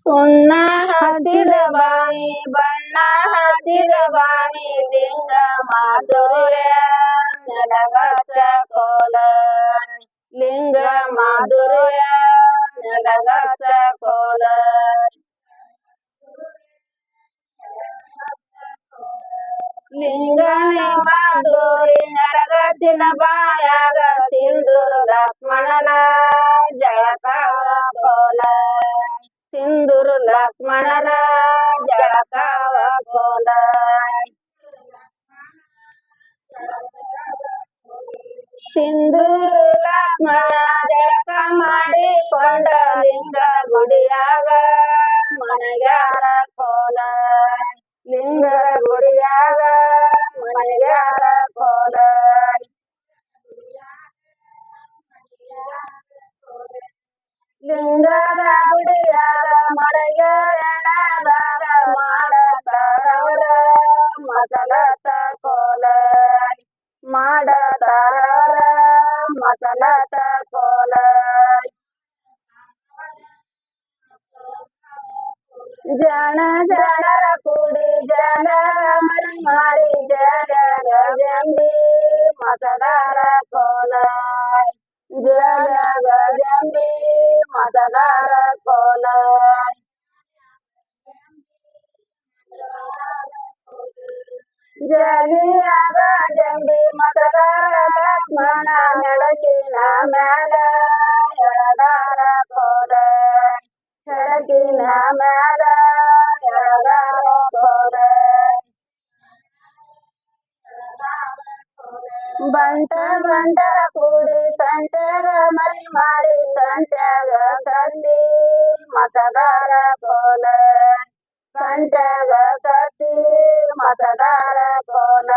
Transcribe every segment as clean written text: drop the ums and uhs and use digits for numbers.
ಸುಣ್ಣ ಹತ್ತಿದ ಬಾವಿ ಬಣ್ಣ ಹತ್ತಿದ ಬಾವಿ ಲಿಂಗ ಮಾಧುರ್ಯ ನೆಲಗಚ್ಚ ಕೋಲ ಲಿಂಗ ಮಾಧುರ್ಯ ನೆಲಗಚ್ಚ ಕೋಲ ಲಿಂಗನೆ ಮಾಧುರಿ ನೆಲಗಚ್ಚಿನ ಬಾಯಾಗ ಸಿಂಧೂರ ಲಕ್ಷ್ಮಣನ ಜಳಕಾವ ಕೋಲ ಸಿಂಧೂರ ಲಕ್ಷ್ಮಣನ ಜಳಕಾವ ಕೋಲ ಸಿಂಧೂರ ಲಕ್ಷ್ಮಣ ಜಳಕ ಮಾಡಿಕೊಂಡ ಲಿಂಗ ಗುಡಿಯಾಗ ಮನೆಗ್ಯಾರ ಕೋಲ ಲಿಂಗ ಗುಡಿಯಾಗ ಮನೆಗ್ಯಾರ ಕೋಲ ಲಿಂಗದ ಗುಡಿಯಾಗ ಮಳೆಗಾಲದಾಗ ಮಾಡತಾರವರ ಮಸಲತ ಕೋಲ ಮಾಡತಾರವರ ಮಸಲತ ಕೋಲ ಜನ ಜನರ ಕೂಡಿ ಜನ ಮರಿ ಮಾಡಿ ಜಲಗ ಜಂಬಿ ಮತದಾರ ಕೋಲ ಜಲಗ ಜಂಬಿ ಮತದಾರ ಕೋಲ ಜಲಿಯಾಗ ಜಂಬಿ ಮತದಾರ ಲಕ್ಷ್ಮಣ ಹೆಡಕಿನ ಮ್ಯಾಲ ಎಳದಾರ ಕೋಲ ಹೆಡಕಿನ ಮ್ಯಾಲ ಎಳದಾರ ಕೋಲ ಬಂಟ ಬಂಟರ ಕೂಡಿ ಕಂಟ್ಯಾಗ ಮರಿ ಮಾಡಿ ಕಂಟ್ಯಾಗ ಕತ್ತಿ ಮತದಾರ ಕೋಲ ಕಂಟ್ಯಾಗ ಕತ್ತಿ ಮತದಾರ ಕೋಲ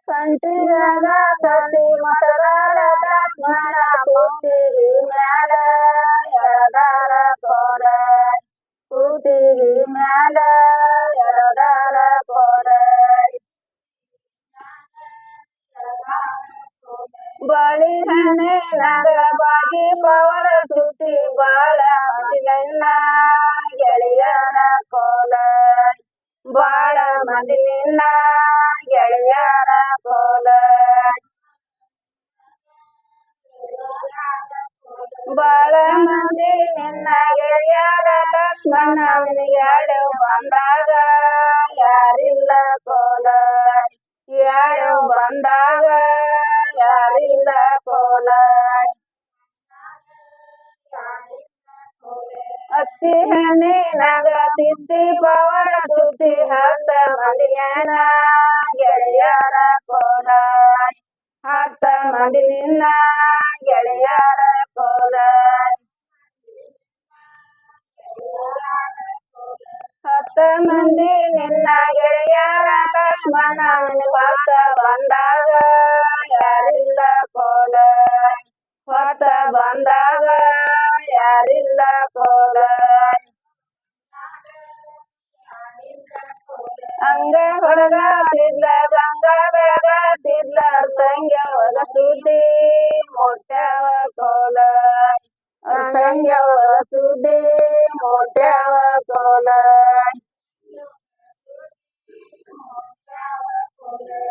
ಕಂಟಿಯಾಗ ಕತ್ತಿ ಮತದಾರ ಲಕ್ಷ್ಮಣ ಕೂತಿಗಿ ಮ್ಯಾಲ ಎಳದಾರ ಕೋಲ ಕೂತಿಗಿ ಮ್ಯಾಲ ಎಳದಾರ ಕೋಲ ಬಳಿ ಹಣ್ಣಿನಾಗ ಬಾಗಿ ಪವಳ ಸುತ್ತಿ ಬಾಳ ಮಂದಿನ ಗೆಳೆಯರ ಕೋಲ ಬಾಳ ಮಂದಿನ ಗೆಳೆಯರ ಕೋಲ ಬಾಳ ಮಂದಿ ನಿನ್ನ ಗೆಳೆಯರ ಲಕ್ಷ್ಮಣ ನಿನಗ್ಯಾಳು ಬಂದಾಗ ಯಾರಿಲ್ಲ ಕೋಲ ಯಾಳು ಬಂದಾಗ ಯಾರಿಲ್ಲ ಕೋಲ ಅತ್ತಿ ಹಣ್ಣಿನಾಗ ತಿತ್ತಿ ಪವಳ ಸುತ್ತಿ ಹತ್ತ ಮಂದಿನ ಗೆಳೆಯರ ಕೋಲ ಹತ್ತ ಮಂದಿ ನಿನ್ನ ಗೆಳೆಯರ ಕೋಲ ಹತ್ತ ಮಂದಿ ನಿನ್ನ ಗೆಳೆಯರ ಲಕ್ಷ್ಮಣ ಹೊತ್ತ ಬಂದಾಗ ಯಾರಿಲ್ಲ ಕೋಲ ಹೊತ್ತ ಬಂದಾಗ ಯಾರಿಲ್ಲ ಕೋಲ ಅಂಗ ಹೊಡಗತ್ತಿದ್ಲ ಗಂಗ ಬೆಳಗತ್ತಿದ್ಲ ತಂಗ್ಯ ಒಗಸುದ್ದಿ ಮೊಟ್ಯಾವ ಕೋಲ ತಂಗ್ಯ ಒಗಸುದ್ದಿ ಮೊಟ್ಯಾವ ಕೋಲ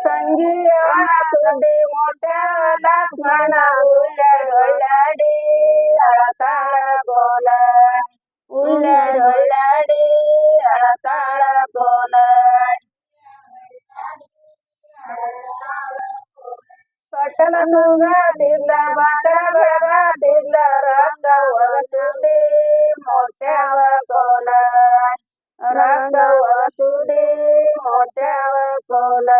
ತಂಗಿಯವನ ಸುದ್ದಿ ಮೊಟ್ಯಾವ ಲಕ್ಷ್ಮಣ ಉಳ್ಳಾಡಿ ಅಳತಾಳ ಕೋಲ ಉಳ್ಳಾಡಿ ಅಳತಾಳ ಕೋಲ ಕಟ್ಟಲ ತೂಗತಿದ್ಲ ಬಾಟ ಬೆಳಗತಿದ್ಲ ರಕ್ತ ಒಗಸುದ್ದಿ ಮೊಟ್ಯಾವ ಕೋಲ ರಕ್ತ ಒಗಸುದ್ದಿ ಮೊಟ್ಯಾವ ಕೋಲ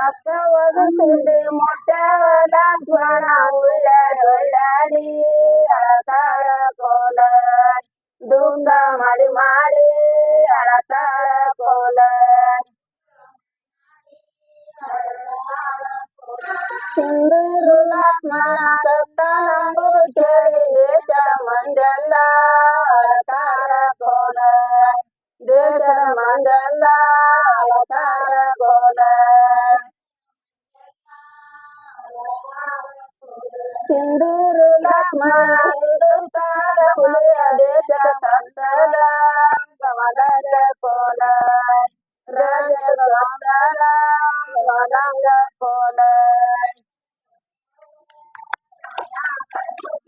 ಅಕ್ಕ ಒಗಸುದ್ದಿ ಮೊಟ್ಯಾವ ಲಕ್ಷ್ಮಣ ಉಳ್ಳಾಡಿ ಅಳತಾಳ ಕೋಲ ದುಃಖ ಮಾಡಿ ಮಾಡಿ ಅಳತಾಳ ಕೋಲ ಸಿಂಧೂರ ಲಕ್ಷ್ಮಣ ಸತ್ತನೆಂಬುದು ಕೇಳಿ ದೇಶದ ಮಂದೆಲ್ಲ ಅಳತಾರ ಕೋಲ ದೇಶದ ಮಂದೆಲ್ಲ ಅಳತಾರ ಕೋಲ ಸಿಂಧೂರು ಲಕ್ಷ್ಮಣ ಹಿಂದುತ್ವದ ಹುಲಿಯ ದೇಶದ ತಂದದ ಕಮಲಂಗ ಕೋಲ ರಾಜನ ಗಂಧದ ಕಮಲಂಗ ಕೋಲ